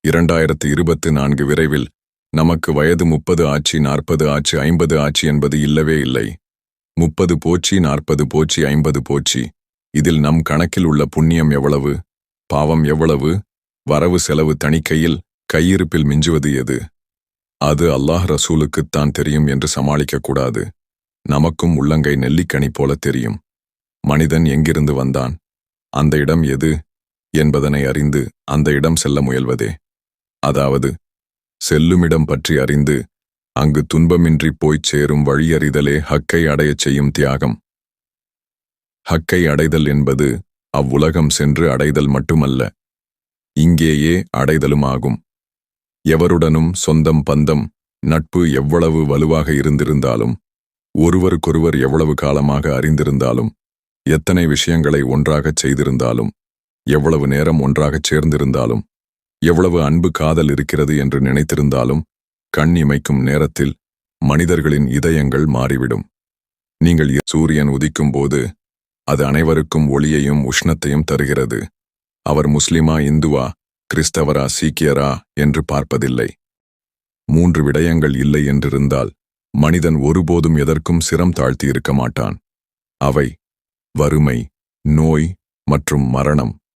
2024 விரைவில் நமக்கு வயது 30 ஆச்சு, 40 ஆச்சு, 50 ஆச்சு என்பது இல்லவே இல்லை. 30 போச்சு, 40 போச்சு, 50 போச்சு. இதில் நம் கணக்கில் உள்ள புண்ணியம் எவ்வளவு, பாவம் எவ்வளவு, வரவு செலவு தணிக்கையில் கையிருப்பில் மிஞ்சுவது எது? அது அல்லாஹ் ரசூலுக்குத்தான் தெரியும் என்று சமாளிக்கக்கூடாது. நமக்கும் உள்ளங்கை நெல்லிக்கனி போல தெரியும். மனிதன் எங்கிருந்து வந்தான், அந்த இடம் எது என்பதனை அறிந்து அந்த இடம் செல்ல முயல்வதே. அதாவது செல்லுமிடம் பற்றி அறிந்து அங்கு துன்பமின்றி போய்ச் சேரும் வழியறிதலே ஹக்கை அடையச் செய்யும் தியாகம். ஹக்கை அடைதல் என்பது அவ்வுலகம் சென்று அடைதல் மட்டுமல்ல, இங்கேயே அடைதலும் ஆகும். எவருடனும் சொந்தம் பந்தம் நட்பு எவ்வளவு வலுவாக இருந்திருந்தாலும், ஒருவருக்கொருவர் எவ்வளவு காலமாக அறிந்திருந்தாலும், எத்தனை விஷயங்களை ஒன்றாகச் செய்திருந்தாலும், எவ்வளவு நேரம் ஒன்றாகச் சேர்ந்திருந்தாலும், எவ்வளவு அன்பு காதல் இருக்கிறது என்று நினைத்திருந்தாலும், கண் இமைக்கும் நேரத்தில் மனிதர்களின் இதயங்கள் மாறிவிடும். நீங்கள் சூரியன் உதிக்கும் போது அது அனைவருக்கும் ஒளியையும் உஷ்ணத்தையும் தருகிறது. அவர் முஸ்லிமா, இந்துவா, கிறிஸ்தவரா, சீக்கியரா என்று பார்ப்பதில்லை. 3 விடயங்கள் இல்லை என்றிருந்தால் மனிதன் ஒருபோதும் எதற்கும் சிரம் தாழ்த்தி இருக்க மாட்டான். அவை வறுமை, நோய் மற்றும் மரணம்.